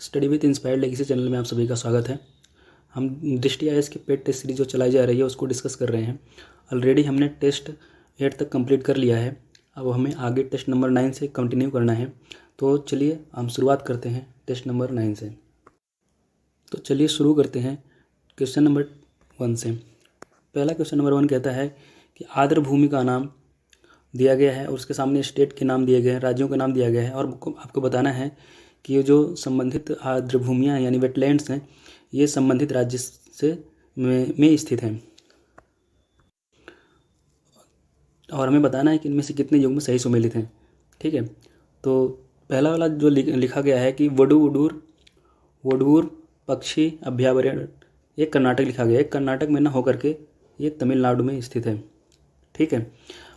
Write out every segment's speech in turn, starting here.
Study with inspired legacy channel में आप सभी का स्वागत है। हम दृष्टि आईएएस की पेड टेस्ट सीरीज जो चलाई जा रही है उसको डिस्कस कर रहे हैं। ऑलरेडी हमने टेस्ट 8 तक कंप्लीट कर लिया है। अब हमें आगे टेस्ट नंबर 9 से कंटिन्यू करना है। तो चलिए हम शुरुआत करते हैं टेस्ट नंबर 9 से। तो चलिए शुरू करते हैं क्वेश्चन नंबर 1 से। पहला क्वेश्चन नंबर 1 कहता है कि आर्द्र भूमि का नाम दिया गया है और उसके सामने स्टेट के नाम दिए गए हैं, राज्यों का नाम दिया गया है और आपको बताना है कि ये जो संबंधित आर्द्र भूमियाँ यानी वेटलैंड्स हैं ये संबंधित राज्य से में स्थित हैं और हमें बताना है कि इनमें से कितने युग्म सही सुमेलित हैं। ठीक है, तो पहला वाला जो लिखा गया है कि वडूर पक्षी अभयारण्य, ये कर्नाटक लिखा गया है। कर्नाटक में ना होकर के ये तमिलनाडु में स्थित है। ठीक है,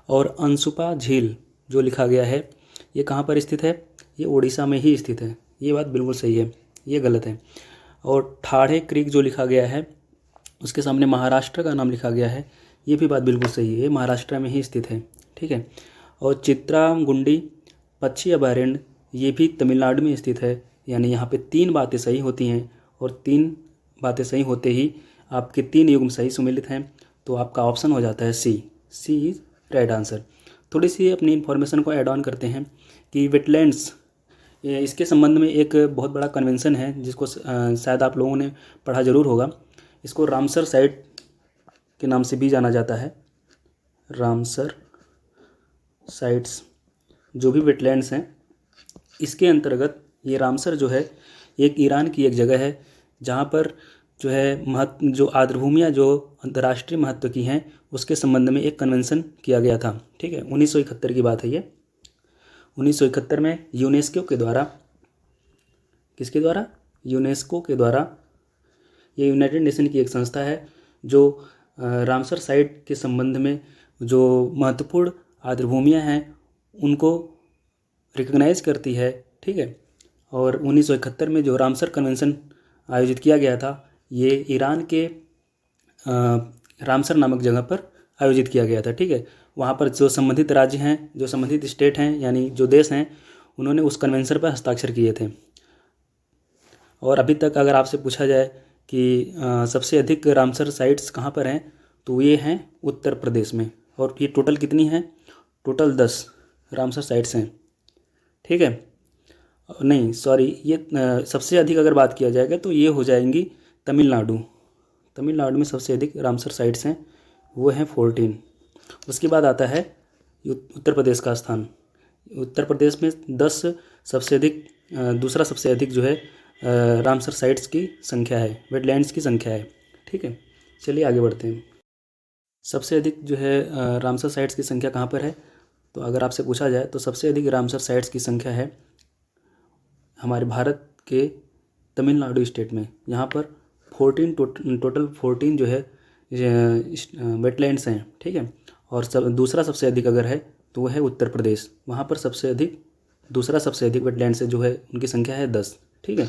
और अंशुपा झील जो लिखा गया है ये कहाँ पर स्थित है? ये उड़ीसा में ही स्थित है। ये बात बिल्कुल सही है, ये गलत है। और ठाड़े क्रीक जो लिखा गया है उसके सामने महाराष्ट्र का नाम लिखा गया है, ये भी बात बिल्कुल सही है, ये महाराष्ट्र में ही स्थित है। ठीक है, और चित्रांगुंडी पक्षी अभयारण्य ये भी तमिलनाडु में स्थित है। यानी यहाँ पे 3 बातें सही होती हैं और 3 बातें सही होते ही आपके 3 युग्म सही सुमेलित हैं। तो आपका ऑप्शन हो जाता है सी इज राइट आंसर। थोड़ी सी अपनी इन्फॉर्मेशन को ऐड ऑन करते हैं कि वेटलैंड्स, इसके संबंध में एक बहुत बड़ा कन्वेंशन है जिसको शायद आप लोगों ने पढ़ा ज़रूर होगा। इसको रामसर साइट के नाम से भी जाना जाता है। रामसर साइट्स जो भी वेटलैंड्स हैं इसके अंतर्गत ये रामसर जो है एक ईरान की एक जगह है जहाँ पर जो है जो आर्द्रभूमियाँ जो अंतर्राष्ट्रीय महत्व की हैं उसके संबंध में एक कन्वेंशन किया गया था। ठीक है, 1971 की बात है ये। 1971 में यूनेस्को के द्वारा, किसके द्वारा? यूनेस्को के द्वारा, ये यूनाइटेड नेशन की एक संस्था है जो रामसर साइट के संबंध में जो महत्वपूर्ण आर्द्रभूमियाँ हैं उनको रिकग्नाइज करती है। ठीक है, और 1971 में जो रामसर कन्वेंशन आयोजित किया गया था ये ईरान के रामसर नामक जगह पर आयोजित किया गया था। ठीक है, वहाँ पर जो संबंधित राज्य हैं, जो संबंधित स्टेट हैं यानी जो देश हैं, उन्होंने उस कन्वेंशन पर हस्ताक्षर किए थे। और अभी तक अगर आपसे पूछा जाए कि सबसे अधिक रामसर साइट्स कहाँ पर हैं तो ये हैं उत्तर प्रदेश में। और ये टोटल कितनी हैं? टोटल 10 रामसर साइट्स हैं। ठीक है, नहीं सॉरी, ये सबसे अधिक अगर बात किया जाएगा तो ये हो जाएंगी तमिलनाडु में सबसे अधिक रामसर साइट्स हैं, वो हैं 14। उसके बाद आता है उत्तर प्रदेश का स्थान। उत्तर प्रदेश में 10 सबसे अधिक, दूसरा सबसे अधिक जो है रामसर साइट्स की संख्या है, वेटलैंड्स की संख्या है। ठीक है, चलिए आगे बढ़ते हैं। सबसे अधिक जो है रामसर साइट्स की संख्या कहाँ पर है? तो अगर आपसे पूछा जाए तो सबसे अधिक रामसर साइट्स की संख्या है हमारे भारत के तमिलनाडु स्टेट में। यहाँ पर 14 टोटल 14 जो है वेटलैंड्स हैं। ठीक है, और दूसरा सबसे अधिक अगर है तो वह है उत्तर प्रदेश, वहाँ पर सबसे अधिक, दूसरा सबसे अधिक वेटलैंड्स जो है उनकी संख्या है 10। ठीक है,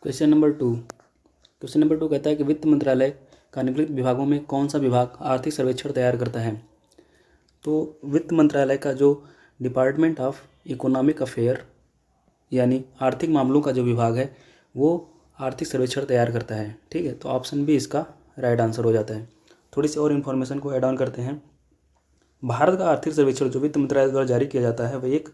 क्वेश्चन नंबर 2 कहता है कि वित्त मंत्रालय का निम्नलिखित विभागों में कौन सा विभाग आर्थिक सर्वेक्षण तैयार करता है? तो वित्त मंत्रालय का जो डिपार्टमेंट ऑफ इकोनॉमिक अफेयर यानी आर्थिक मामलों का जो विभाग है वो आर्थिक सर्वेक्षण तैयार करता है। ठीक है, तो ऑप्शन बी इसका राइट आंसर हो जाता है। थोड़ी सी और इन्फॉर्मेशन को ऐड ऑन करते हैं। भारत का आर्थिक सर्वेक्षण जो वित्त मंत्रालय द्वारा जारी किया जाता है वह एक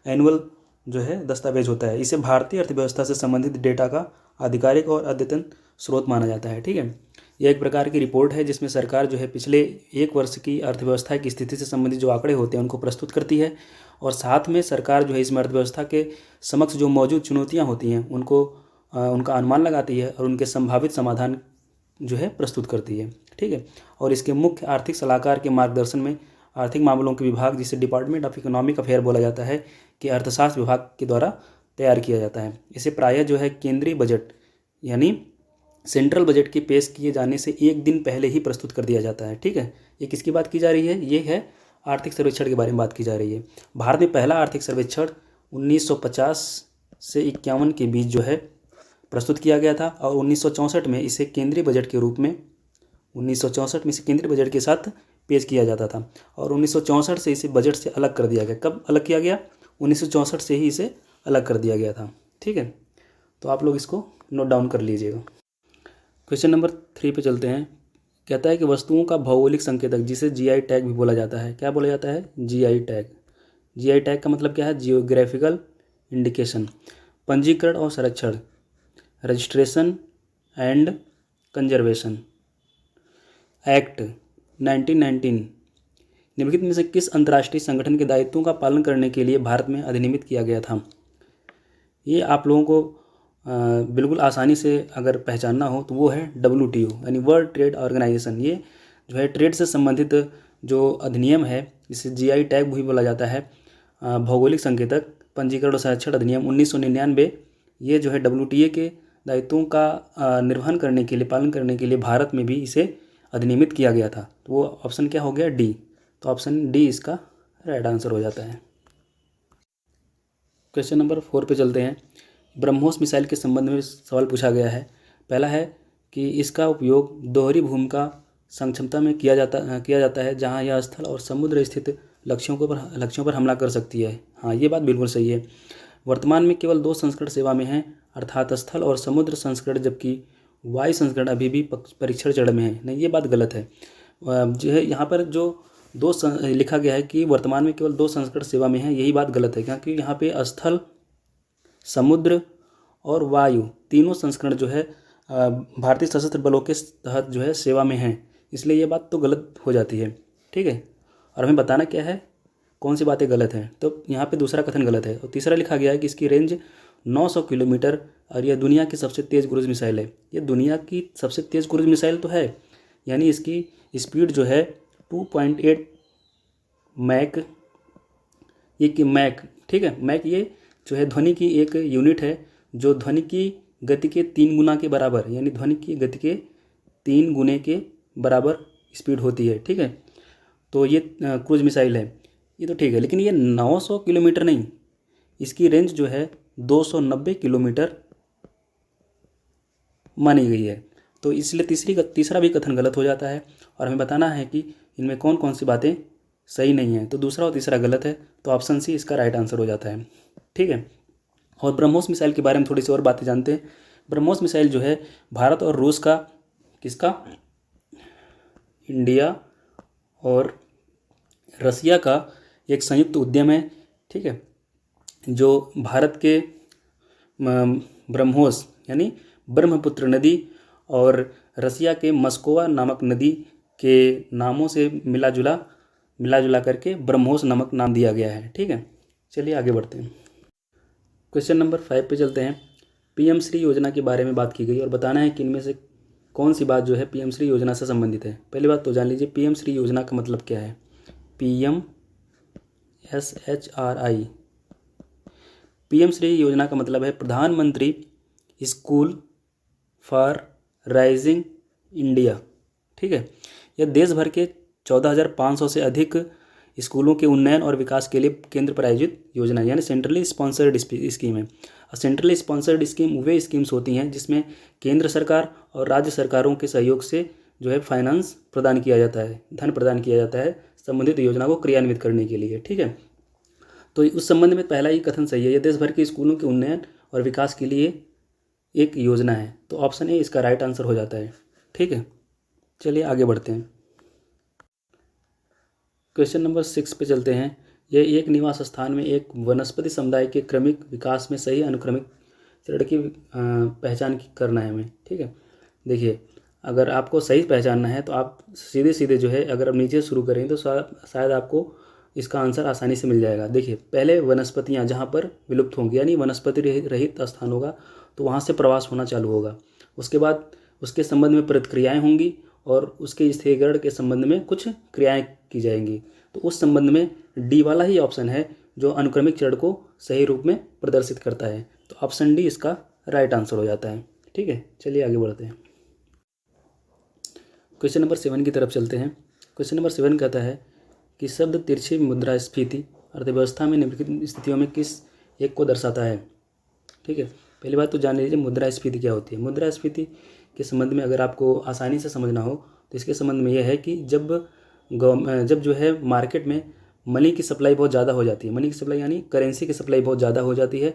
एनुअल जो है दस्तावेज होता है। इसे भारतीय अर्थव्यवस्था से संबंधित डेटा का आधिकारिक और अद्यतन स्रोत माना जाता है। ठीक है, यह एक प्रकार की रिपोर्ट है जिसमें सरकार जो है पिछले 1 वर्ष की अर्थव्यवस्था की स्थिति से संबंधित जो आंकड़े होते हैं उनको प्रस्तुत करती है और साथ में सरकार जो है इसमें अर्थव्यवस्था के समक्ष जो मौजूद चुनौतियाँ होती हैं उनको उनका अनुमान लगाती है और उनके संभावित समाधान जो है प्रस्तुत करती है। ठीक है, और इसके मुख्य आर्थिक सलाहकार के मार्गदर्शन में आर्थिक मामलों के विभाग, जिसे डिपार्टमेंट ऑफ इकोनॉमिक अफेयर बोला जाता है, कि अर्थशास्त्र विभाग के द्वारा तैयार किया जाता है। इसे प्रायः जो है केंद्रीय बजट यानी सेंट्रल बजट के पेश किए जाने से 1 दिन पहले ही प्रस्तुत कर दिया जाता है। ठीक है, ये किसकी बात की जा रही है? ये है आर्थिक सर्वेक्षण के बारे में बात की जा रही है। भारत में पहला आर्थिक सर्वेक्षण 1950 से 51 के बीच जो है प्रस्तुत किया गया था और 1964 में इसे केंद्रीय बजट के रूप में, 1964 में इसे केंद्रीय बजट के साथ पेश किया जाता था और 1964 से इसे बजट से अलग कर दिया गया। कब अलग किया गया? 1964 से ही इसे अलग कर दिया गया था। ठीक है, तो आप लोग इसको नोट डाउन कर लीजिएगा। क्वेश्चन नंबर 3 पे चलते हैं। कहता है कि वस्तुओं का भौगोलिक संकेतक, जिसे जीआई टैग भी बोला जाता है, क्या बोला जाता है? GI tag. जीआई टैग का मतलब क्या है? Geographical indication. पंजीकरण और संरक्षण, रजिस्ट्रेशन एंड कंजर्वेशन एक्ट 1919 निम्नलिखित में से किस अंतर्राष्ट्रीय संगठन के दायित्वों का पालन करने के लिए भारत में अधिनियमित किया गया था? ये आप लोगों को बिल्कुल आसानी से अगर पहचानना हो तो वो है WTO यानी वर्ल्ड ट्रेड ऑर्गेनाइजेशन। ये जो है ट्रेड से संबंधित जो अधिनियम है, इसे जीआई टैग भी बोला जाता है। भौगोलिक संकेतक पंजीकरण और संरक्षण अधिनियम 1999, ये जो है WTO के दायित्वों का निर्वहन करने के लिए, पालन करने के लिए भारत में भी इसे अधिनियमित किया गया था। तो वो ऑप्शन क्या हो गया? डी। तो ऑप्शन डी इसका राइट आंसर हो जाता है। क्वेश्चन नंबर 4 पे चलते हैं। ब्रह्मोस मिसाइल के संबंध में सवाल पूछा गया है। पहला है कि इसका उपयोग दोहरी भूमिका सक्षमता में किया जाता है, जहां यह स्थल और समुद्र स्थित लक्ष्यों पर हमला कर सकती है। हाँ, ये बात बिल्कुल सही है। वर्तमान में केवल 2 संस्करण सेवा में हैं, अर्थात स्थल और समुद्र संस्करण, जबकि वायु संस्करण अभी भी परीक्षण चरण में है। नहीं, ये बात गलत है। जो है यहाँ पर जो लिखा गया है कि वर्तमान में केवल 2 संस्करण सेवा में हैं, यही बात गलत है, क्योंकि यहाँ पे स्थल, समुद्र और वायु तीनों संस्करण जो है भारतीय सशस्त्र बलों के तहत जो है सेवा में हैं। इसलिए ये बात तो गलत हो जाती है। ठीक है, और हमें बताना क्या है, कौन सी बातें गलत हैं। तो यहाँ पे दूसरा कथन गलत है। और तीसरा लिखा गया है कि इसकी रेंज 900 किलोमीटर और यह दुनिया की सबसे तेज़ क्रूज मिसाइल है। ये दुनिया की सबसे तेज़ क्रूज मिसाइल तो है, यानी इसकी स्पीड जो है 2.8 मैक, मैक, ठीक है, मैक ये जो है ध्वनि की एक यूनिट है, जो ध्वनि की गति के 3 गुना के बराबर, यानी ध्वनि की गति के 3 गुने के बराबर स्पीड होती है। ठीक है, तो ये क्रूज मिसाइल है, ये तो ठीक है। लेकिन ये 900 किलोमीटर नहीं, इसकी रेंज जो है 290 किलोमीटर मानी गई है। तो इसलिए तीसरा भी कथन गलत हो जाता है, और हमें बताना है कि इनमें कौन कौन सी बातें सही नहीं हैं। तो दूसरा और तीसरा गलत है, तो ऑप्शन सी इसका राइट आंसर हो जाता है। ठीक है, और ब्रह्मोस मिसाइल के बारे में थोड़ी सी और बातें जानते हैं। ब्रह्मोस मिसाइल जो है भारत और रूस का, किसका? इंडिया और रसिया का एक संयुक्त उद्यम है। ठीक है, जो भारत के ब्रह्मोस यानी ब्रह्मपुत्र नदी और रसिया के मस्कोवा नामक नदी के नामों से मिला जुला करके ब्रह्मोस नामक नाम दिया गया है। ठीक है, चलिए आगे बढ़ते हैं। क्वेश्चन नंबर 5 पे चलते हैं। PM श्री योजना के बारे में बात की गई और बताना है कि इनमें से कौन सी बात जो है PM श्री योजना से संबंधित है। पहली बात तो जान लीजिए PM श्री योजना का मतलब क्या है। PMSHRI, PM श्री योजना का मतलब है प्रधानमंत्री स्कूल फॉर राइजिंग इंडिया। ठीक है, यह देश भर के 14,500 से अधिक स्कूलों के उन्नयन और विकास के लिए केंद्र प्रायोजित योजना है, यानी सेंट्रली स्पॉन्सर्ड स्कीम है। सेंट्रली स्पॉन्सर्ड स्कीम वे स्कीम्स होती हैं जिसमें केंद्र सरकार और राज्य सरकारों के सहयोग से जो है फाइनेंस प्रदान किया जाता है, धन प्रदान किया जाता है संबंधित योजना को क्रियान्वित करने के लिए। ठीक है, तो उस संबंध में पहला ही कथन सही है, यह देश भर के स्कूलों के उन्नयन और विकास के लिए एक योजना है। तो ऑप्शन ए इसका राइट आंसर हो जाता है। ठीक है, चलिए आगे बढ़ते हैं। क्वेश्चन नंबर 6 पे चलते हैं। यह एक निवास स्थान में एक वनस्पति समुदाय के क्रमिक विकास में सही अनुक्रमिक चरण की पहचान करना है हमें। ठीक है, देखिए अगर आपको सही पहचानना है तो आप सीधे जो है अगर आप नीचे शुरू करें तो शायद आपको इसका आंसर आसानी से मिल जाएगा। देखिए पहले वनस्पतियाँ जहाँ पर विलुप्त होंगी यानी वनस्पति रहित स्थान होगा तो वहाँ से प्रवास होना चालू होगा। उसके बाद उसके संबंध में प्रतिक्रियाएँ होंगी और उसके स्थिरीकरण के संबंध में कुछ क्रियाएं की जाएंगी। तो उस संबंध में डी वाला ही ऑप्शन है जो अनुक्रमिक चरण को सही रूप में प्रदर्शित करता है। तो ऑप्शन डी इसका राइट आंसर हो जाता है। ठीक है, चलिए आगे बढ़ते हैं। क्वेश्चन नंबर 7 की तरफ चलते हैं। क्वेश्चन नंबर 7 कहता है कि शब्द तिरछी मुद्रास्फीति अर्थव्यवस्था में निम्नलिखित स्थितियों में किस एक को दर्शाता है। ठीक है, पहली बात तो जान लीजिए मुद्रास्फीति क्या होती है। मुद्रास्फीति के संबंध में अगर आपको आसानी से समझना हो तो इसके संबंध में यह है कि जब जो है मार्केट में मनी की सप्लाई बहुत ज़्यादा हो जाती है, मनी की सप्लाई यानी करेंसी की सप्लाई बहुत ज़्यादा हो जाती है,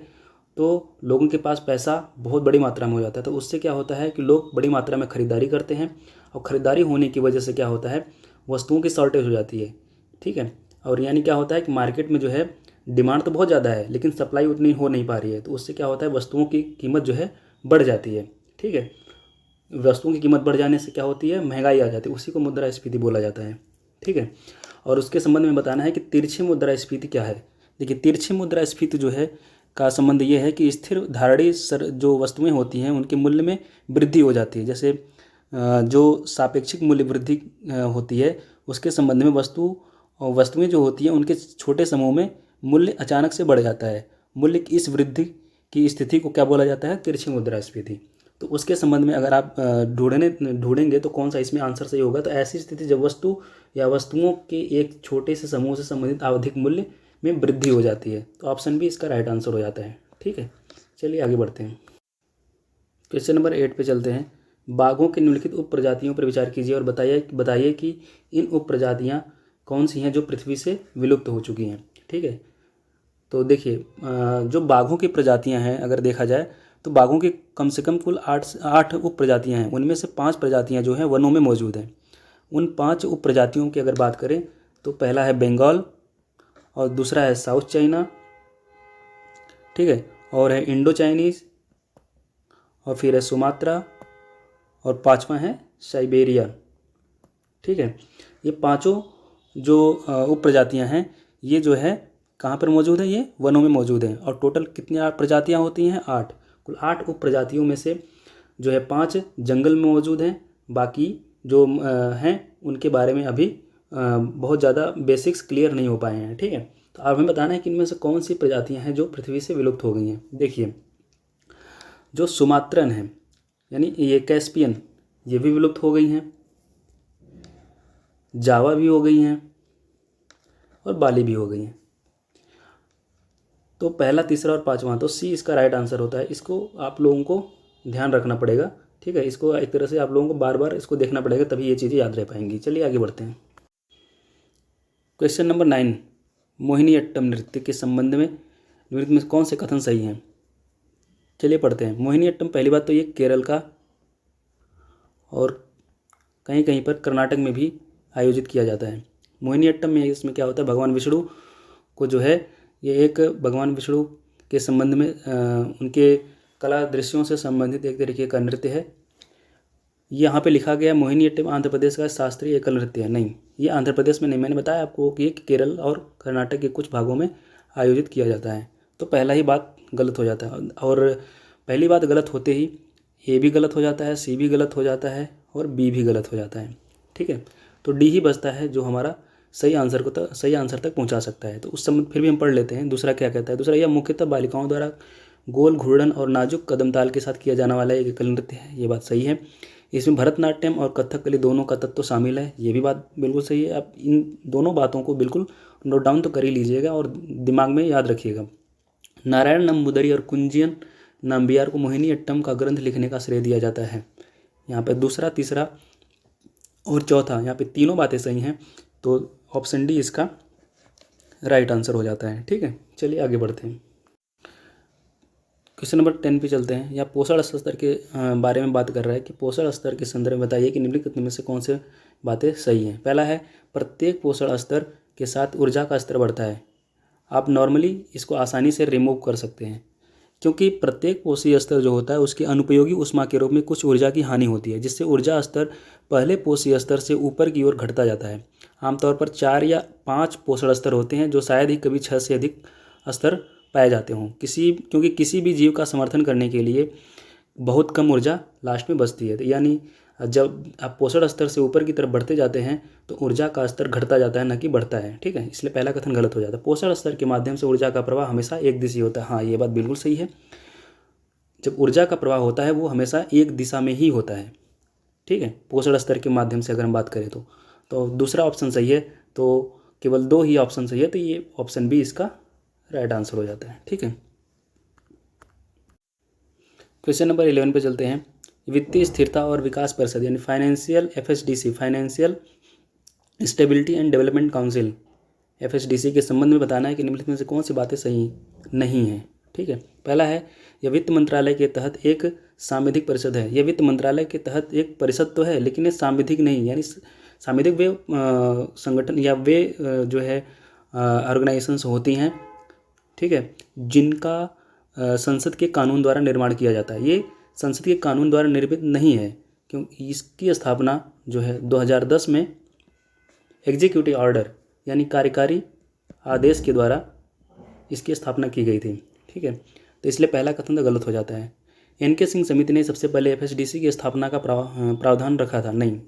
तो लोगों के पास पैसा बहुत बड़ी मात्रा में हो जाता है, तो उससे क्या होता है कि लोग बड़ी मात्रा में ख़रीदारी करते हैं, और ख़रीदारी होने की वजह से क्या होता है, वस्तुओं की शॉर्टेज हो जाती है। ठीक है, और यानी क्या होता है कि मार्केट में जो है डिमांड तो बहुत ज़्यादा है लेकिन सप्लाई उतनी हो नहीं पा रही है, तो उससे क्या होता है, वस्तुओं की कीमत जो है बढ़ जाती है। ठीक है, वस्तुओं की कीमत बढ़ जाने से क्या होती है, महंगाई आ जाती है, उसी को मुद्रास्फीति बोला जाता है। ठीक है, और उसके संबंध में बताना है कि तिरछी मुद्रास्फीति क्या है। देखिए, तिरछी मुद्रास्फीति जो है का संबंध ये है कि स्थिर धारणीय जो वस्तुएं होती हैं उनके मूल्य में वृद्धि हो जाती है। जैसे जो सापेक्षिक मूल्य वृद्धि होती है उसके संबंध में वस्तुएं जो होती हैं उनके छोटे समूह में मूल्य अचानक से बढ़ जाता है। मूल्य की इस वृद्धि की स्थिति को क्या बोला जाता है, तिरछी मुद्रास्फीति। तो उसके संबंध में अगर आप ढूंढेंगे तो कौन सा इसमें आंसर सही होगा, तो ऐसी स्थिति जब वस्तु या वस्तुओं के एक छोटे से समूह से संबंधित आवधिक मूल्य में वृद्धि हो जाती है। तो ऑप्शन बी इसका राइट आंसर हो जाता है। ठीक है, चलिए आगे बढ़ते हैं। क्वेश्चन नंबर 8 पे चलते हैं। बाघों की निम्नलिखित उप प्रजातियों पर विचार कीजिए और बताइए कि इन उप प्रजातियाँ कौन सी हैं जो पृथ्वी से विलुप्त हो चुकी हैं। ठीक है, तो देखिए, जो बाघों की प्रजातियां हैं अगर देखा जाए तो बाघों की कम से कम कुल 8 उप प्रजातियाँ हैं। उनमें से 5 प्रजातियां जो हैं वनों में मौजूद हैं। उन 5 उप प्रजातियों की अगर बात करें तो पहला है बंगाल, और दूसरा है साउथ चाइना, ठीक है, और है इंडो चाइनीज़, और फिर है सुमात्रा, और 5वां है साइबेरिया। ठीक है, ये पांचों जो उप प्रजातियाँ हैं ये जो है कहाँ पर मौजूद है, ये वनों में मौजूद हैं। और टोटल कितनी प्रजातियाँ होती हैं, 8। कुल 8 उप प्रजातियों में से जो है 5 जंगल में मौजूद हैं, बाकी जो हैं उनके बारे में अभी बहुत ज़्यादा बेसिक्स क्लियर नहीं हो पाए हैं। ठीक है, तो अब हमें बताना है कि इनमें से कौन सी प्रजातियाँ हैं जो पृथ्वी से विलुप्त हो गई हैं। देखिए, जो सुमात्रन है यानी ये कैस्पियन, ये भी विलुप्त हो गई हैं, जावा भी हो गई हैं, और बाली भी हो गई हैं। तो पहला, तीसरा और 5वां, तो सी इसका राइट आंसर होता है। इसको आप लोगों को ध्यान रखना पड़ेगा। ठीक है, इसको एक तरह से आप लोगों को बार बार इसको देखना पड़ेगा, तभी ये चीज़ें याद रह पाएंगी। चलिए आगे बढ़ते हैं। क्वेश्चन नंबर 9, मोहिनीअट्टम नृत्य के संबंध में नृत्य में कौन से कथन सही हैं। चलिए पढ़ते हैं। मोहिनीअट्टम, पहली बात तो ये केरल का और कहीं कहीं पर कर्नाटक में भी आयोजित किया जाता है। मोहिनीअट्टम में इसमें क्या होता है, भगवान विष्णु को जो है ये एक भगवान विष्णु के संबंध में उनके कला दृश्यों से संबंधित एक तरीके का नृत्य है। यहाँ पे लिखा गया मोहिनीअट्टम आंध्र प्रदेश का शास्त्रीय एकल नृत्य है। नहीं, ये आंध्र प्रदेश में नहीं, मैंने बताया आपको कि केरल और कर्नाटक के कुछ भागों में आयोजित किया जाता है। तो पहला ही बात गलत हो जाता है, और पहली बात गलत होते ही ए भी गलत हो जाता है, सी भी गलत हो जाता है, और बी भी गलत हो जाता है। ठीक है, तो डी ही बचता है जो हमारा सही आंसर तक पहुंचा सकता है। तो उस समय फिर भी हम पढ़ लेते हैं। दूसरा क्या कहता है, दूसरा यह मुख्यतः बालिकाओं द्वारा गोल घूर्णन और नाजुक कदम ताल के साथ किया जाने वाला एक एकल नृत्य है। ये बात सही है। इसमें भरतनाट्यम और कथकली दोनों का तत्व शामिल है। ये भी बात बिल्कुल सही है। आप इन दोनों बातों को बिल्कुल नोट डाउन तो कर ही लीजिएगा और दिमाग में याद रखिएगा। नारायण नंबूदरी और कुंजियन नाम्बियार को मोहिनीअट्टम का ग्रंथ लिखने का श्रेय दिया जाता है। यहाँ पर दूसरा, तीसरा और चौथा, यहाँ पे तीनों बातें सही हैं, तो ऑप्शन डी इसका राइट आंसर हो जाता है। ठीक है, चलिए आगे बढ़ते हैं। क्वेश्चन नंबर 10 पे चलते हैं। यहाँ पोषण स्तर के बारे में बात कर रहा है कि पोषण स्तर के संदर्भ में बताइए कि निम्नलिखित में से कौन से बातें सही हैं। पहला है, प्रत्येक पोषण स्तर के साथ ऊर्जा का स्तर बढ़ता है। आप नॉर्मली इसको आसानी से रिमूव कर सकते हैं, क्योंकि प्रत्येक पोषी स्तर जो होता है उसके अनुपयोगी ऊष्मा के रूप में कुछ ऊर्जा की हानि होती है, जिससे ऊर्जा स्तर पहले पोषी स्तर से ऊपर की ओर घटता जाता है। आमतौर पर 4 या 5 पोषण स्तर होते हैं, जो शायद ही कभी 6 से अधिक स्तर पाए जाते हों। क्योंकि किसी भी जीव का समर्थन करने के लिए बहुत कम ऊर्जा लास्ट में बचती है। यानी जब आप पोषण स्तर से ऊपर की तरफ बढ़ते जाते हैं तो ऊर्जा का स्तर घटता जाता है, न कि बढ़ता है। ठीक है, इसलिए पहला कथन गलत हो जाता है। पोषण स्तर के माध्यम से ऊर्जा का प्रवाह हमेशा एक दिशी होता है। हाँ, ये बात बिल्कुल सही है। जब ऊर्जा का प्रवाह होता है वो हमेशा एक दिशा में ही होता है। ठीक है, पोषण स्तर के माध्यम से अगर हम बात करें तो दूसरा ऑप्शन सही है। तो केवल 2 ही ऑप्शन सही है, तो ये ऑप्शन बी इसका राइट आंसर हो जाता है। ठीक है, क्वेश्चन नंबर 11 पे चलते हैं। वित्तीय स्थिरता और विकास परिषद यानी financial FSDC, financial stability and development council, FSDC के संबंध में बताना है कि निम्नलिखित में से कौन सी बातें सही नहीं हैं। ठीक है। पहला है, यह वित्त मंत्रालय के तहत एक सांविधिक परिषद है। यह वित्त मंत्रालय के तहत एक परिषद तो है, लेकिन ये सांविधिक नहीं, यानी सांविधिक वे संगठन या वे जो है ऑर्गेनाइजेशंस होती हैं, ठीक है, जिनका संसद के कानून द्वारा निर्माण किया जाता है। ये संसद के कानून द्वारा निर्मित नहीं है, क्योंकि इसकी स्थापना जो है 2010 में एग्जीक्यूटिव ऑर्डर यानी कार्यकारी आदेश के द्वारा इसकी स्थापना की गई थी, ठीक है। तो इसलिए पहला कथन तो गलत हो जाता है। एन.के. सिंह समिति ने सबसे पहले एफएसडीसी की स्थापना का प्रावधान रखा था, नहीं।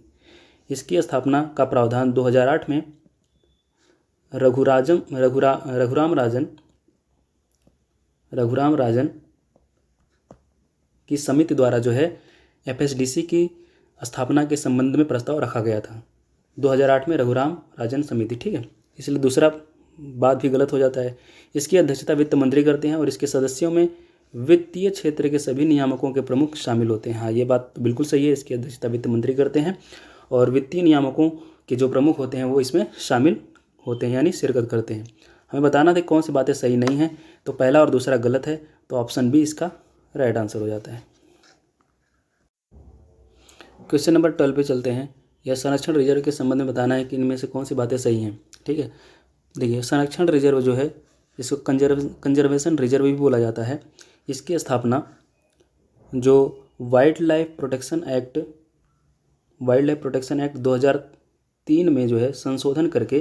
इसकी स्थापना का प्रावधान 2008 में रघुराम राजन की समिति द्वारा जो है एफएसडीसी की स्थापना के संबंध में प्रस्ताव रखा गया था। 2008 में रघुराम राजन समिति, ठीक है। इसलिए दूसरा बात भी गलत हो जाता है। इसकी अध्यक्षता वित्त मंत्री करते हैं और इसके सदस्यों में वित्तीय क्षेत्र के सभी नियामकों के प्रमुख शामिल होते हैं। हाँ, ये बात तो बिल्कुल सही है, इसकी अध्यक्षता वित्त मंत्री करते हैं और वित्तीय नियामकों के जो प्रमुख होते हैं वो इसमें शामिल होते हैं, यानी शिरकत करते हैं। हमें बताना था कौन सी बातें सही नहीं हैं, तो पहला और दूसरा गलत है, तो ऑप्शन बी इसका राइट आंसर हो जाता है। क्वेश्चन नंबर 12 पे चलते हैं। यह संरक्षण रिजर्व के संबंध में बताना है कि इनमें से कौन सी बातें सही हैं, ठीक है। देखिए, संरक्षण रिजर्व जो है इसको कंजर्वेशन रिजर्व भी बोला जाता है। इसकी स्थापना जो वाइल्ड लाइफ प्रोटेक्शन एक्ट 2003 में जो है संशोधन करके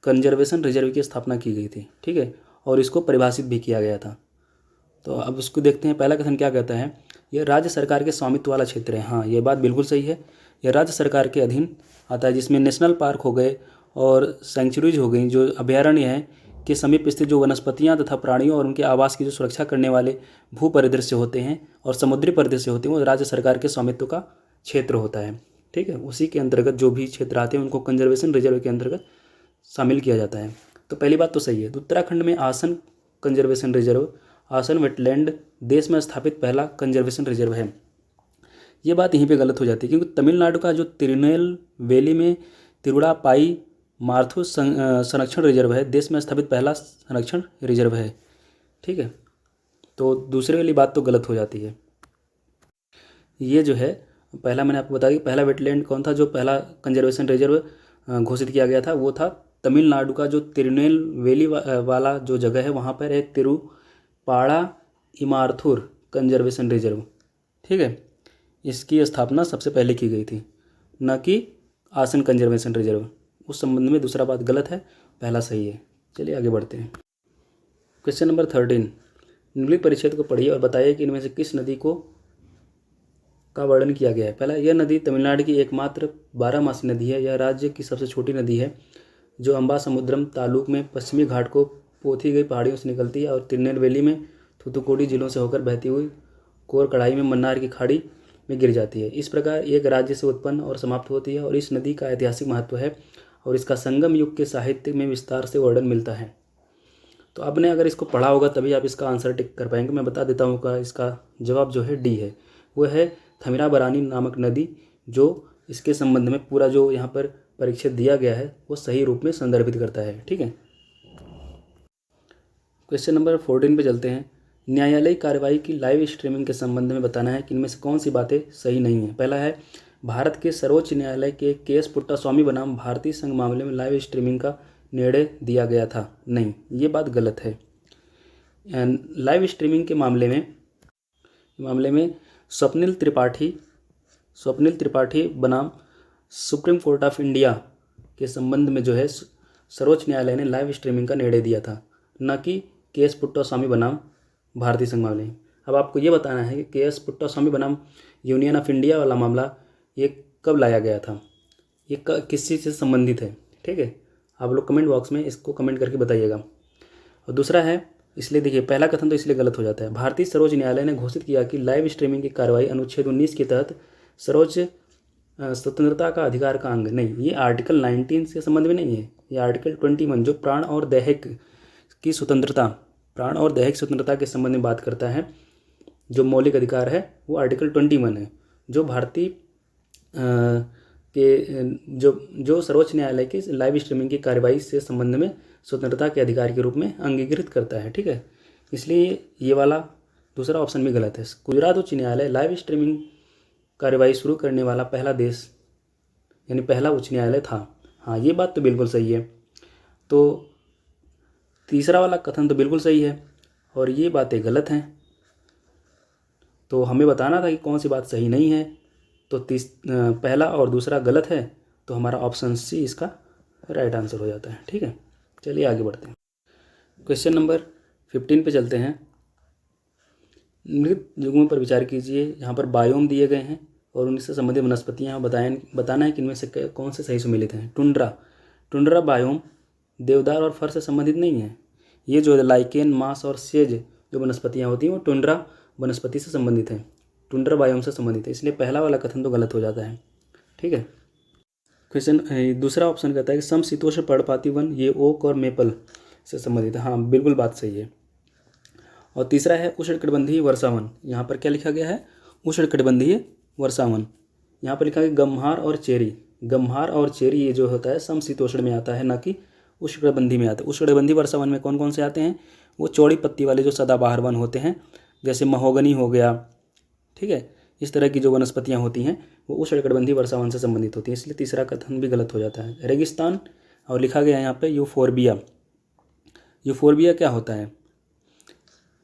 कंजर्वेशन रिजर्व की स्थापना की गई थी, ठीक है, और इसको परिभाषित भी किया गया था। तो अब उसको देखते हैं। पहला कथन क्या कहता है, यह राज्य सरकार के स्वामित्व वाला क्षेत्र है। हाँ, ये बात बिल्कुल सही है, यह राज्य सरकार के अधीन आता है, जिसमें नेशनल पार्क हो गए और सेंचुरीज हो गई, जो अभयारण्य हैं के समीप स्थित जो वनस्पतियाँ तथा प्राणियों और उनके आवास की जो सुरक्षा करने वाले भू परिदृश्य होते हैं और समुद्री परिदृश्य होते हैं, वो राज्य सरकार के स्वामित्व का क्षेत्र होता है, ठीक है। उसी के अंतर्गत जो भी क्षेत्र आते हैं उनको कंजर्वेशन रिजर्व के अंतर्गत शामिल किया जाता है। तो पहली बात तो सही है। उत्तराखंड में आसन कंजर्वेशन रिजर्व, आसन वेटलैंड देश में स्थापित पहला कंजर्वेशन रिजर्व है। ये बात यहीं पे गलत हो जाती है, क्योंकि तमिलनाडु का जो तिरुनेलवेली में तिरुड़ापाई मारुथु संरक्षण रिजर्व है, देश में स्थापित पहला संरक्षण रिजर्व है, ठीक है। तो दूसरे वाली बात तो गलत हो जाती है। ये जो है पहला मैंने आपको बताया कि पहला वेटलैंड कौन था, जो पहला कंजर्वेशन रिजर्व घोषित किया गया था, वो था तमिलनाडु का जो तिरुनेलवेली वाला जो जगह है, वहाँ पर है तिरुपाड़ा इमारथुर कंजर्वेशन रिजर्व, ठीक है। इसकी स्थापना सबसे पहले की गई थी, न कि आसन कंजर्वेशन रिजर्व। उस संबंध में दूसरा बात गलत है, पहला सही है। चलिए आगे बढ़ते हैं। क्वेश्चन नंबर 13, निम्नलिखित परिच्छेद को पढ़िए और बताइए कि इनमें से किस नदी का वर्णन किया गया है। पहला, यह नदी तमिलनाडु की एकमात्र 12मासी नदी है। यह राज्य की सबसे छोटी नदी है, जो अम्बासमुद्रम तालुक में पश्चिमी घाट को पोथी गई पहाड़ियों से निकलती है और तिरुनेलवेली में थूथुकुडी जिलों से होकर बहती हुई कोर कढ़ाई में मन्नार की खाड़ी में गिर जाती है। इस प्रकार एक राज्य से उत्पन्न और समाप्त होती है और इस नदी का ऐतिहासिक महत्व है और इसका संगम युग के साहित्य में विस्तार से वर्णन मिलता है। तो आपने अगर इसको पढ़ा होगा तभी आप इसका आंसर टिक कर पाएंगे। मैं बता देता हूँ का इसका जवाब जो है डी है, वो है थमिराबरानी नामक नदी, जो इसके संबंध में पूरा जो यहाँ पर परिच्छेद दिया गया है वो सही रूप में संदर्भित करता है, ठीक है। क्वेश्चन नंबर 14 पे चलते हैं। न्यायालयिक कार्रवाई की लाइव स्ट्रीमिंग के संबंध में बताना है कि इनमें से कौन सी बातें सही नहीं है। पहला है, भारत के सर्वोच्च न्यायालय के केएस पुट्टास्वामी बनाम भारतीय संघ मामले में लाइव स्ट्रीमिंग का निर्णय दिया गया था। नहीं, ये बात गलत है। लाइव स्ट्रीमिंग के मामले में स्वप्निल त्रिपाठी बनाम सुप्रीम कोर्ट ऑफ इंडिया के संबंध में जो है सर्वोच्च न्यायालय ने लाइव स्ट्रीमिंग का निर्णय दिया था, न कि केएस पुट्टास्वामी बनाम भारतीय संघ मामले। अब आपको ये बताना है कि केएस पुट्टास्वामी बनाम यूनियन ऑफ इंडिया वाला मामला ये कब लाया गया था, ये किस चीज़ से संबंधित है, ठीक है। आप लोग कमेंट बॉक्स में इसको कमेंट करके बताइएगा। और दूसरा है, इसलिए देखिए पहला कथन तो इसलिए गलत हो जाता है। भारतीय सर्वोच्च न्यायालय ने घोषित किया कि लाइव स्ट्रीमिंग की कार्रवाई अनुच्छेद 19 के तहत सर्वोच्च स्वतंत्रता का अधिकार का अंग नहीं, ये आर्टिकल 19 से संबंध में नहीं है। ये आर्टिकल 21 जो प्राण और दैहिक स्वतंत्रता के संबंध में बात करता है, जो मौलिक अधिकार है वो आर्टिकल 21 है, जो भारतीय के जो सर्वोच्च न्यायालय की लाइव स्ट्रीमिंग की कार्रवाई से संबंध में स्वतंत्रता के अधिकार के रूप में अंगीकृत करता है, ठीक है। इसलिए ये वाला दूसरा ऑप्शन भी गलत है। गुजरात उच्च न्यायालय लाइव स्ट्रीमिंग कार्यवाही शुरू करने वाला पहला देश यानी पहला उच्च न्यायालय था। हाँ, ये बात तो बिल्कुल सही है। तो तीसरा वाला कथन तो बिल्कुल सही है और ये बातें गलत हैं। तो हमें बताना था कि कौन सी बात सही नहीं है। तो पहला और दूसरा गलत है, तो हमारा ऑप्शन सी इसका राइट आंसर हो जाता है। ठीक है, चलिए आगे बढ़ते हैं। क्वेश्चन नंबर 15 पे चलते हैं। मृत युग्मों पर विचार कीजिए। यहाँ पर बायोम दिए गए हैं और उनसे संबंधित वनस्पतियाँ बताना है कि इनमें से कौन से सही सुमेलित हैं। टुंड्रा बायोम देवदार और फर से संबंधित नहीं है। ये जो लाइकेन, मास और सेज जो वनस्पतियाँ होती हैं वो टुंड्रा वनस्पति से संबंधित हैं, टुंड्रा बायोम से संबंधित है। इसलिए पहला वाला कथन तो गलत हो जाता है। ठीक है। क्वेश्चन दूसरा ऑप्शन कहता है कि समशीतोष्ण पर्णपाती वन, ये ओक और मेपल से संबंधित है। हाँ, बिल्कुल बात सही है। और तीसरा है उष्णकटिबंधीय वर्षावन। यहाँ पर क्या लिखा गया है? उष्णकटिबंधीय वर्षावन। यहाँ पर लिखा है गम्हार और चेरी। गम्हार और चेरी ये जो होता है समशीतोष्ण में आता है, ना कि उष्णकटिबंधीय में आता है। उष्णकटिबंधीय वर्षावन में कौन कौन से आते हैं? वो चौड़ी पत्ती वाले जो सदाबहार वन होते हैं, जैसे महोगनी हो गया। ठीक है, इस तरह की जो वनस्पतियाँ होती हैं वो उष्णकटिबंधीय वर्षावन से संबंधित होती हैं। इसलिए तीसरा कथन भी गलत हो जाता है। रेगिस्तान और लिखा गया है यहाँ पे यूफोर्बिया। यूफोर्बिया क्या होता है?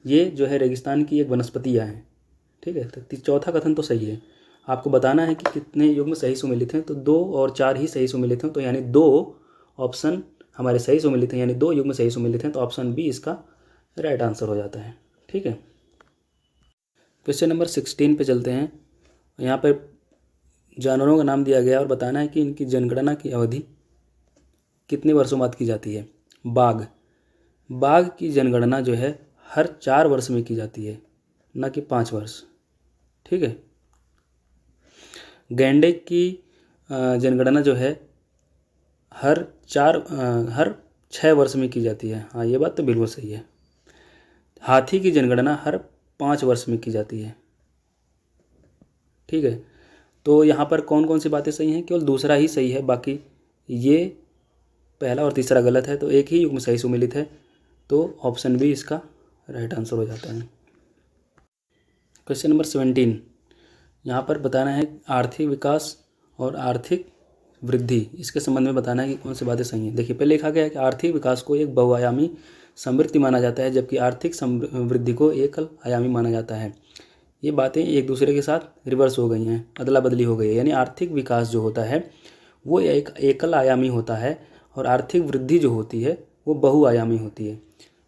ये जो है रेगिस्तान की एक वनस्पतियाँ हैं। ठीक है, तो चौथा कथन तो सही है। आपको बताना है कि कितने युग्म सही सुमेलित हैं। तो 2 और 4 ही सही सुमेलित हैं, तो यानी 2 ऑप्शन हमारे सही सुमेलित हैं, यानी 2 युग्म सही सुमेलित हैं। तो ऑप्शन बी इसका राइट आंसर हो जाता है। ठीक है। क्वेश्चन नंबर 16 पे चलते हैं। यहाँ पर जानवरों का नाम दिया गया और बताना है कि इनकी जनगणना की अवधि कितने वर्षों बाद की जाती है। बाघ की जनगणना जो है हर 4 वर्ष में की जाती है, ना कि 5 वर्ष। ठीक है। गैंडे की जनगणना जो है हर 6 वर्ष में की जाती है। हाँ, ये बात तो बिल्कुल सही है। हाथी की जनगणना हर 5 वर्ष में की जाती है। ठीक है, तो यहाँ पर कौन कौन सी बातें सही हैं? केवल दूसरा ही सही है, बाकी ये पहला और तीसरा गलत है। तो एक ही युग्म सही सुमेलित है, तो ऑप्शन बी इसका राइट आंसर हो जाता है। क्वेश्चन नंबर 17, यहाँ पर बताना है आर्थिक विकास और आर्थिक वृद्धि, इसके संबंध में बताना है कि कौन सी बातें सही हैं। देखिए, पहले लिखा गया है कि आर्थिक विकास को एक बहुआयामी समृद्धि माना जाता है, जबकि आर्थिक वृद्धि को एकल आयामी माना जाता है। ये बातें एक दूसरे के साथ रिवर्स हो गई हैं, अदला बदली हो गई है। यानी आर्थिक विकास जो होता है वो एक एकल आयामी होता है और आर्थिक वृद्धि जो होती है वो बहुआयामी होती है।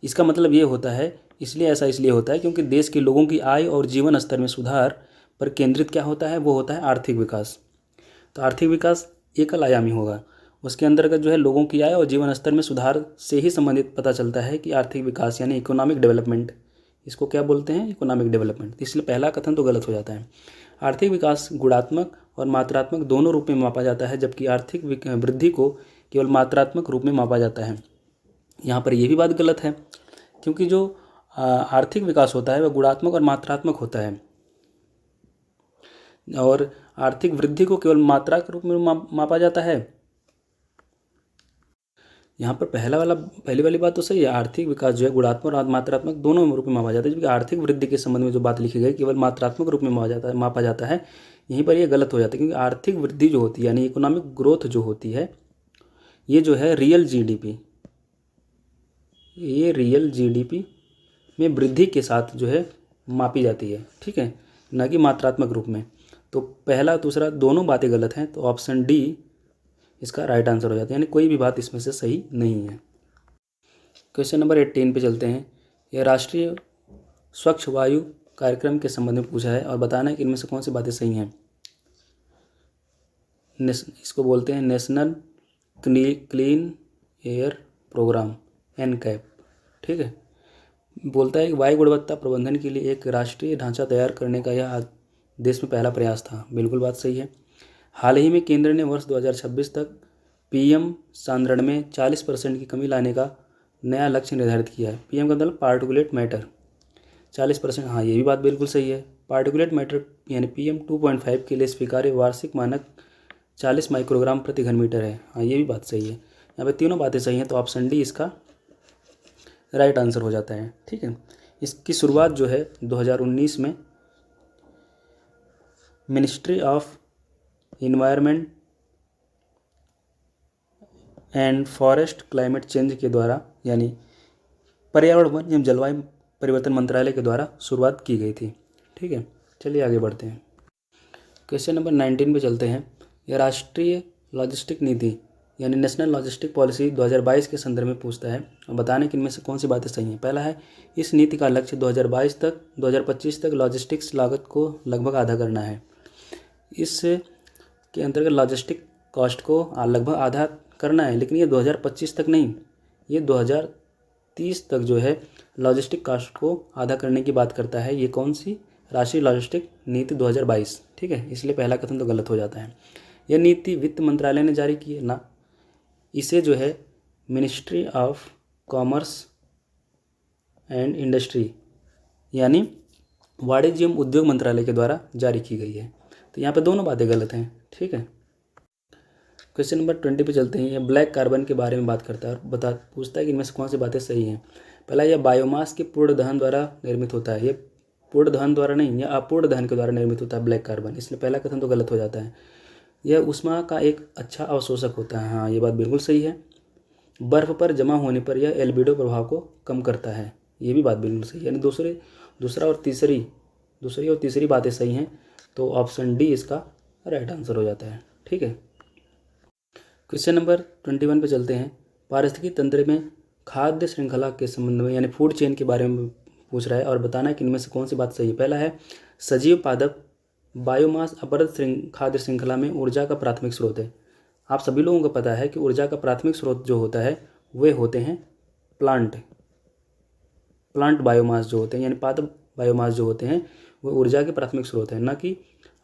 इसका मतलब ये होता है, इसलिए होता है क्योंकि देश के लोगों की आय और जीवन स्तर में सुधार पर केंद्रित क्या होता है? वो होता है आर्थिक विकास। तो आर्थिक विकास एकल आयामी होगा। उसके अंतर्गत जो है लोगों की आय और जीवन स्तर में सुधार से ही संबंधित पता चलता है कि आर्थिक विकास यानी इकोनॉमिक डेवलपमेंट, इसको क्या बोलते हैं? Economic development. इसलिए पहला कथन तो गलत हो जाता है। आर्थिक विकास गुणात्मक और मात्रात्मक दोनों रूप में मापा जाता है, जबकि आर्थिक वृद्धि को केवल मात्रात्मक रूप में मापा जाता है। यहाँ पर यह भी बात गलत है, क्योंकि जो आर्थिक विकास होता है वह गुणात्मक और मात्रात्मक होता है, और आर्थिक वृद्धि को केवल मात्रा के रूप में मापा जाता है। यहाँ पर पहली वाली बात तो सही है। आर्थिक विकास जो है गुणात्मक और मात्रात्मक दोनों रूप में मापा जाता है, जबकि आर्थिक वृद्धि के संबंध में जो बात लिखी गई केवल मात्रात्मक रूप में मापा जाता है। यहीं पर यह गलत हो जाता है, क्योंकि आर्थिक वृद्धि जो होती है यानी इकोनॉमिक ग्रोथ जो होती है, ये जो है रियल जीडीपी में वृद्धि के साथ जो है मापी जाती है। ठीक है, न कि मात्रात्मक रूप में। तो पहला दूसरा दोनों बातें गलत हैं, तो ऑप्शन डी इसका राइट आंसर हो जाता है, यानी कोई भी बात इसमें से सही नहीं है। क्वेश्चन नंबर 18 पे चलते हैं। यह राष्ट्रीय स्वच्छ वायु कार्यक्रम के संबंध में पूछा है और बताना है कि इनमें से कौन सी बातें सही हैं। इसको बोलते हैं national clean air programme, NCAP. ठीक है, बोलता है कि वायु गुणवत्ता प्रबंधन के लिए एक राष्ट्रीय ढांचा तैयार करने का यह देश में पहला प्रयास था। बिल्कुल बात सही है। हाल ही में केंद्र ने वर्ष 2026 तक पीएम सांद्रण में 40% की कमी लाने का नया लक्ष्य निर्धारित किया है। पीएम का मतलब पार्टिकुलेट मैटर 40%। हाँ, ये भी बात बिल्कुल सही है। पार्टिकुलेट मैटर यानी पीएम 2.5 के लिए स्वीकार्य वार्षिक मानक 40 माइक्रोग्राम प्रति घन मीटर है। हाँ, ये भी बात सही है। यहाँ पे तीनों बातें सही हैं, तो ऑप्शन डी इसका राइट आंसर हो जाता है। ठीक है, इसकी शुरुआत जो है 2019 में ministry of environment and forest climate change के द्वारा, यानी पर्यावरण वन एवं जलवायु परिवर्तन मंत्रालय के द्वारा शुरुआत की गई थी। ठीक है, चलिए आगे बढ़ते हैं। क्वेश्चन नंबर 19 पे चलते हैं। यह राष्ट्रीय लॉजिस्टिक नीति यानी नेशनल लॉजिस्टिक पॉलिसी 2022 के संदर्भ में पूछता है और बताने कि इनमें से कौन सी बातें सही हैं। पहला है, इस नीति का लक्ष्य 2025 तक लॉजिस्टिक्स लागत को लगभग आधा करना है। इस के अंतर्गत लॉजिस्टिक कॉस्ट को लगभग आधा करना है, लेकिन ये 2025 तक नहीं, ये 2030 तक जो है लॉजिस्टिक कॉस्ट को आधा करने की बात करता है। ये कौन सी? राष्ट्रीय लॉजिस्टिक नीति 2022। ठीक है, इसलिए पहला कथन तो गलत हो जाता है। यह नीति वित्त मंत्रालय ने जारी की है ना, इसे जो है ministry of commerce and industry यानी वाणिज्य एवं उद्योग मंत्रालय के द्वारा जारी की गई है। तो यहाँ पे दोनों बातें गलत हैं। ठीक है, क्वेश्चन नंबर 20 पे चलते हैं। यह ब्लैक कार्बन के बारे में बात करता है और पूछता है कि इनमें से कौन सी बातें सही हैं। पहला, यह बायोमास के पूर्ण दहन द्वारा निर्मित होता है। ये पूर्ण दहन द्वारा नहीं, यह अपूर्ण दहन के द्वारा निर्मित होता है ब्लैक कार्बन, इसलिए पहला कथन तो गलत हो जाता है। यह ऊष्मा का एक अच्छा अवशोषक होता है। हाँ, ये बात बिल्कुल सही है। बर्फ़ पर जमा होने पर यह एल्बिडो प्रभाव को कम करता है, ये भी बात बिल्कुल सही है। यानी दूसरी और तीसरी बातें सही हैं, तो ऑप्शन डी इसका राइट आंसर हो जाता है। ठीक है, क्वेश्चन नंबर 21 पे चलते हैं। पारिस्थितिकी तंत्र में खाद्य श्रृंखला के संबंध में यानी फूड चेन के बारे में पूछ रहा है और बताना है कि इनमें से कौन सी बात सही है। पहला है, सजीव पादप बायोमास अपरद खाद्य श्रृंखला में ऊर्जा का प्राथमिक स्रोत है। आप सभी लोगों को पता है कि ऊर्जा का प्राथमिक स्रोत जो होता है वे होते हैं प्लांट बायोमास जो होते हैं, यानी पादप बायोमास जो होते हैं वो ऊर्जा के प्राथमिक स्रोत हैं, न कि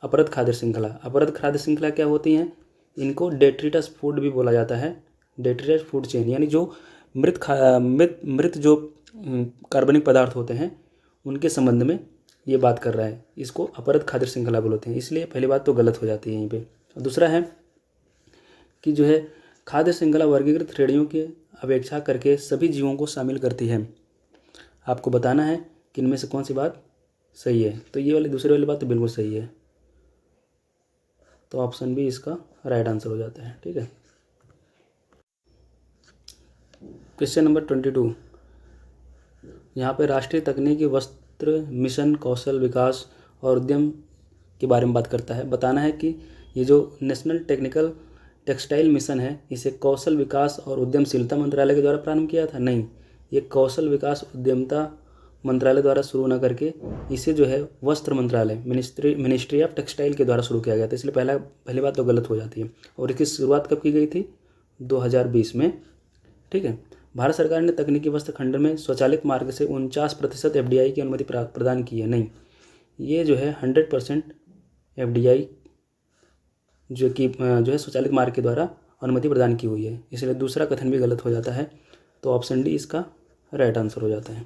अपरद खाद्य श्रृंखला। अपरद खाद्य श्रृंखला क्या होती हैं? इनको डेट्रिटस फूड भी बोला जाता है। डेट्रिटस फूड चेन यानी जो मृत जो कार्बनिक पदार्थ होते हैं उनके संबंध में ये बात कर रहा है। इसको अपरद खाद्य श्रृंखला बोलते हैं, इसलिए पहली बात तो गलत हो जाती है यहीं पे। दूसरा है कि जो है खाद्य श्रृंखला वर्गीकृत श्रेणियों की अपेक्षा करके सभी जीवों को शामिल करती है। आपको बताना है कि इनमें से कौन सी बात सही है। तो ये वाली दूसरी वाली बात तो बिल्कुल सही है, तो ऑप्शन बी इसका राइट आंसर हो जाता है। ठीक है, क्वेश्चन नंबर 22। यहाँ पे राष्ट्रीय तकनीकी वस्त्र मिशन कौशल विकास और उद्यम के बारे में बात करता है। बताना है कि ये जो नेशनल टेक्निकल टेक्सटाइल मिशन है इसे कौशल विकास और उद्यमशीलता मंत्रालय के द्वारा प्रारंभ किया था। नहीं, ये कौशल विकास उद्यमता मंत्रालय द्वारा शुरू न करके इसे जो है वस्त्र मंत्रालय मिनिस्ट्री ऑफ टेक्सटाइल के द्वारा शुरू किया गया था, इसलिए पहली बात तो गलत हो जाती है। और इसकी शुरुआत कब की गई थी? 2020 में। ठीक है, भारत सरकार ने तकनीकी वस्त्र खंड में स्वचालित मार्ग से 49% FDI की अनुमति प्रदान की है। नहीं, ये जो है 100% FDI जो है स्वचालित मार्ग के द्वारा अनुमति प्रदान की हुई है, इसलिए दूसरा कथन भी गलत हो जाता है, तो ऑप्शन डी इसका राइट आंसर हो जाता है।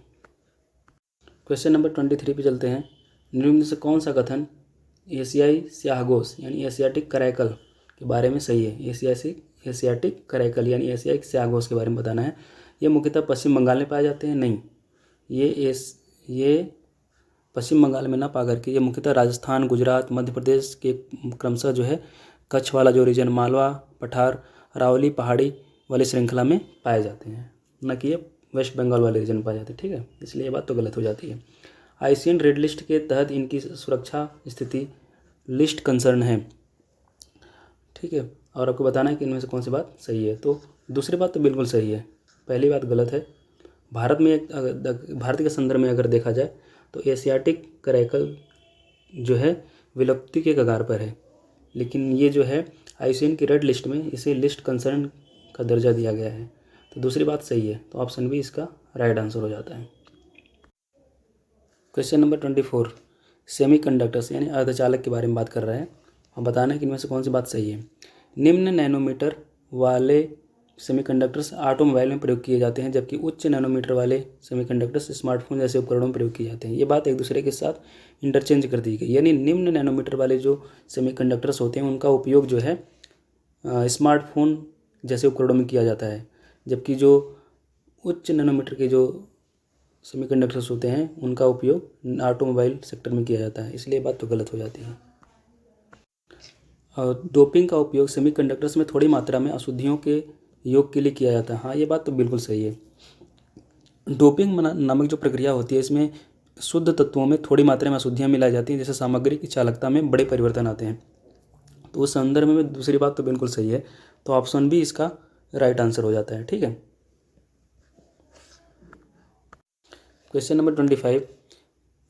क्वेश्चन नंबर 23 पे चलते हैं। निम्न से कौन सा कथन एशियाई स्याहघोष यानी एशियाटिक करैकल के बारे में सही है? एशियाटिक करैकल यानी एशियाई स्याहघोष के बारे में बताना है। ये मुख्यतः पश्चिम बंगाल में पाए जाते हैं। नहीं, ये पश्चिम बंगाल में ना पा करके ये मुख्यतः राजस्थान, गुजरात, मध्य प्रदेश के क्रमशः जो है कच्छ वाला जो रीजन, मालवा, पठार, अरावली पहाड़ी वाली श्रृंखला में पाए जाते हैं, न कि ये वेस्ट बंगाल वाले रीजन में पाए जाते हैं। ठीक है, इसलिए ये बात तो गलत हो जाती है। आईसीएन रेड लिस्ट के तहत इनकी सुरक्षा स्थिति लिस्ट कंसर्न है। ठीक है, और आपको बताना है कि इनमें से कौन सी बात सही है। तो दूसरी बात तो बिल्कुल सही है, पहली बात गलत है। भारत के संदर्भ में अगर देखा जाए तो एशियाटिक करैकल जो है विलुप्ति के कगार पर है, लेकिन ये जो है आईसीएन की रेड लिस्ट में इसे लिस्ट कंसर्न का दर्जा दिया गया है, तो दूसरी बात सही है, तो ऑप्शन बी इसका राइट आंसर हो जाता है। Question number 24। सेमीकंडक्टर्स यानी अर्धचालक के बारे में बात कर रहा है और बताना है कि इनमें से कौन सी बात सही है। निम्न नैनोमीटर वाले सेमीकंडक्टर्स ऑटोमोबाइल में प्रयोग किए जाते हैं, जबकि उच्च नैनोमीटर वाले सेमीकंडक्टर्स स्मार्टफोन जैसे उपकरणों में प्रयोग किए जाते हैं। ये बात एक दूसरे के साथ इंटरचेंज कर दी गई, यानी निम्न नैनोमीटर वाले जो सेमीकंडक्टर्स होते हैं उनका उपयोग जो है स्मार्टफोन जैसे उपकरणों में किया जाता है, जबकि जो उच्च नैनोमीटर के जो सेमीकंडक्टर्स होते हैं उनका उपयोग ऑटोमोबाइल सेक्टर में किया जाता है, इसलिए बात तो गलत हो जाती है। और डोपिंग का उपयोग सेमीकंडक्टर्स में थोड़ी मात्रा में अशुद्धियों के योग के लिए किया जाता है। हाँ, ये बात तो बिल्कुल सही है। डोपिंग नामक जो प्रक्रिया होती है इसमें शुद्ध तत्वों में थोड़ी मात्रा में अशुद्धियाँ मिलाई जाती हैं, जैसे सामग्री की चालकता में बड़े परिवर्तन आते हैं। तो उस संदर्भ में दूसरी बात तो बिल्कुल सही है, तो ऑप्शन बी इसका राइट आंसर हो जाता है। ठीक है। Question number 25,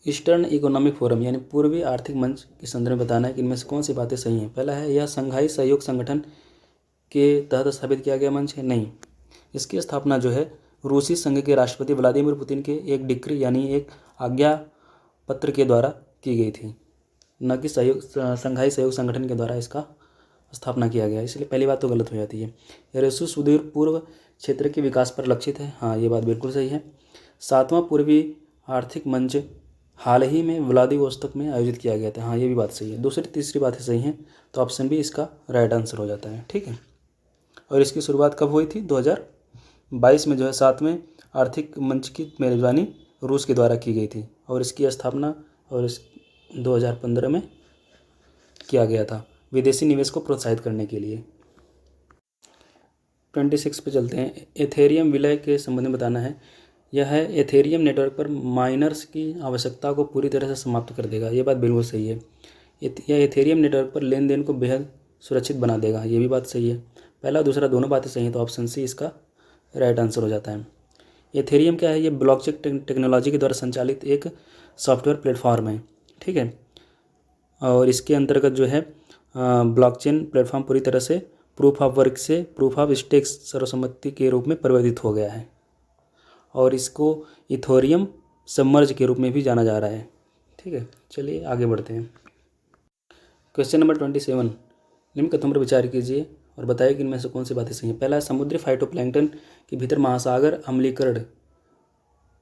eastern economic forum यानी पूर्वी आर्थिक मंच के संदर्भ में बताना है कि इनमें से कौन सी बातें सही हैं। पहला है, यह संघाई सहयोग संगठन के तहत स्थापित किया गया मंच है। नहीं, इसकी स्थापना जो है रूसी संघ के राष्ट्रपति व्लादिमीर पुतिन के एक डिक्री यानी एक आज्ञा पत्र के द्वारा की गई थी, न कि संघाई सहयोग संगठन के द्वारा इसका स्थापना किया गया, इसलिए पहली बात तो गलत हो जाती है। रेसु सुदूर पूर्व क्षेत्र के विकास पर लक्षित है। हाँ, ये बात बिल्कुल सही है। 7वां पूर्वी आर्थिक मंच हाल ही में व्लादिवोस्तोक में आयोजित किया गया था। हाँ, ये भी बात सही है। दूसरी तीसरी बातें सही हैं, तो ऑप्शन बी इसका राइट आंसर हो जाता है। ठीक है। और इसकी शुरुआत कब हुई थी? 2022 में जो है 7वें आर्थिक मंच की मेज़बानी रूस के द्वारा की गई थी, और इसकी स्थापना 2015 में किया गया था विदेशी निवेश को प्रोत्साहित करने के लिए। 26 पे चलते हैं। एथेरियम विलय के संबंध में बताना है। यह है एथेरियम नेटवर्क पर माइनर्स की आवश्यकता को पूरी तरह से समाप्त कर देगा। ये बात बिल्कुल सही है। यह एथेरियम नेटवर्क पर लेन देन को बेहद सुरक्षित बना देगा। ये भी बात सही है। पहला दूसरा दोनों बातें सही हैं, तो ऑप्शन सी इसका राइट आंसर हो जाता है। एथेरियम क्या है? ये ब्लॉकचेन टेक्नोलॉजी के द्वारा संचालित एक सॉफ्टवेयर प्लेटफॉर्म है। ठीक है। और इसके अंतर्गत जो है ब्लॉकचेन प्लेटफॉर्म पूरी तरह से प्रूफ ऑफ वर्क से प्रूफ ऑफ स्टेक्स सर्वसम्मति के रूप में परिवर्तित हो गया है, और इसको इथोरियम सबमर्ज के रूप में भी जाना जा रहा है। ठीक है, चलिए आगे बढ़ते हैं। क्वेश्चन नंबर 27, निम्न कथनों पर विचार कीजिए और बताइए कि इनमें से कौन सी बातें सही हैं। पहला है, समुद्री फाइटोप्लैंक्टन के भीतर महासागर अम्लीकरण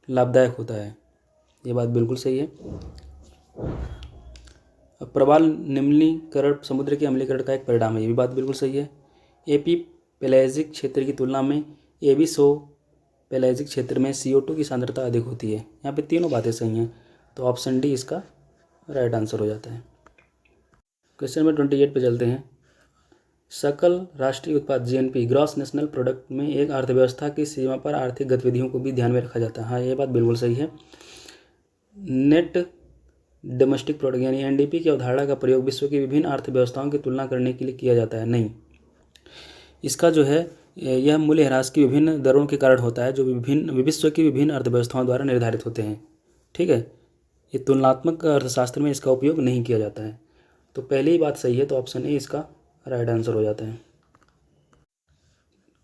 लाभदायक होता है। ये बात बिल्कुल सही है। प्रवाल निम्नीकरण समुद्र के अम्लीकरण का एक परिणाम है। ये भी बात बिल्कुल सही है। एपी पेलेजिक क्षेत्र की तुलना में एबिसो पेलेजिक क्षेत्र में CO2 की सांद्रता अधिक होती है। यहाँ पे तीनों बातें सही हैं, तो ऑप्शन डी इसका राइट आंसर हो जाता है। क्वेश्चन नंबर 28 पे चलते हैं। सकल राष्ट्रीय उत्पाद GNP ग्रॉस नेशनल प्रोडक्ट में एक अर्थव्यवस्था की सीमा पर आर्थिक गतिविधियों को भी ध्यान में रखा जाता है। हाँ, ये बात बिल्कुल सही है। नेट डोमेस्टिक प्रोडक्ट यानी NDP की अवधारणा का प्रयोग विश्व की विभिन्न अर्थव्यवस्थाओं की तुलना करने के लिए किया जाता है। नहीं, इसका जो है यह मूल्यह्रास की विभिन्न दरों के कारण होता है जो विश्व की विभिन्न अर्थव्यवस्थाओं द्वारा निर्धारित होते हैं। ठीक है, ये तुलनात्मक अर्थशास्त्र में इसका उपयोग नहीं किया जाता है, तो पहली ही बात सही है, तो ऑप्शन ए इसका राइट आंसर हो जाता है।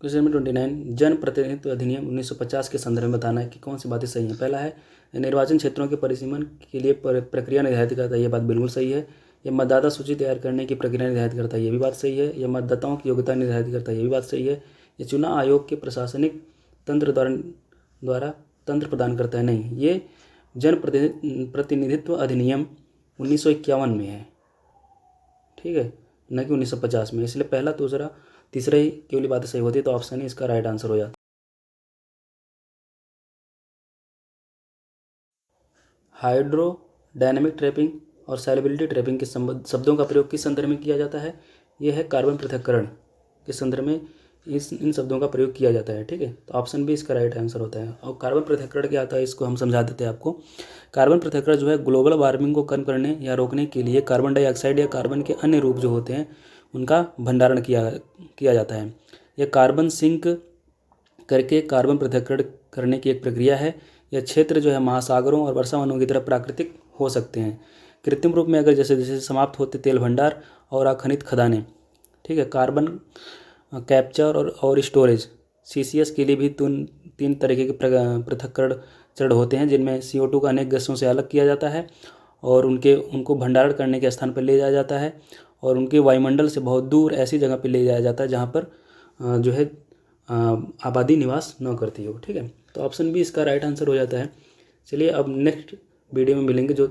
क्वेश्चन नंबर 29, जन प्रतिनिधित्व अधिनियम 1950 के संदर्भ में बताना है कि कौन सी बातें सही हैं। पहला है, निर्वाचन क्षेत्रों के परिसीमन के लिए प्रक्रिया निर्धारित करता है। ये बात बिल्कुल सही है। यह मतदाता सूची तैयार करने की प्रक्रिया निर्धारित करता है। ये भी बात सही है। यह मतदाताओं की योग्यता निर्धारित करता है। ये भी बात सही है। ये चुनाव आयोग के प्रशासनिक तंत्र द्वारा तंत्र प्रदान करता है। नहीं, ये जन प्रतिनिधित्व अधिनियम 1951 में है। ठीक है, न कि 1950 में, इसलिए पहला दूसरा तीसरा ही केवल बातें सही होती है, तो ऑप्शन ही इसका राइट आंसर हो जाता है। हाइड्रोडायनेमिक ट्रैपिंग और सॉल्युबिलिटी ट्रैपिंग के शब्दों का प्रयोग किस संदर्भ में किया जाता है? यह है कार्बन पृथक्करण के संदर्भ में इन शब्दों का प्रयोग किया जाता है। ठीक है, तो ऑप्शन बी इसका राइट आंसर होता है। और कार्बन पृथक्करण क्या आता है, इसको हम समझा देते हैं आपको। कार्बन पृथक्करण जो है ग्लोबल वार्मिंग को कम करने या रोकने के लिए कार्बन डाइऑक्साइड या कार्बन के अन्य रूप जो होते हैं उनका भंडारण किया जाता है। यह कार्बन सिंक करके कार्बन पृथक्करण करने की एक प्रक्रिया है। यह क्षेत्र जो है महासागरों और वर्षावनों की तरह प्राकृतिक हो सकते हैं। कृत्रिम रूप में अगर जैसे जैसे समाप्त होते तेल भंडार और अखनित खदानें, ठीक है, कार्बन कैप्चर और स्टोरेज CCS के लिए भी तीन तरीके के पृथक्करण चरण होते हैं, जिनमें CO2 का अनेक गैसों से अलग किया जाता है और उनको भंडारण करने के स्थान पर ले जाया जाता है और उनके वायुमंडल से बहुत दूर ऐसी जगह पर ले जाया जाता है जहाँ पर जो है आबादी निवास न करती हो। ठीक है, तो ऑप्शन बी इसका राइट आंसर हो जाता है। चलिए अब नेक्स्ट वीडियो में मिलेंगे जो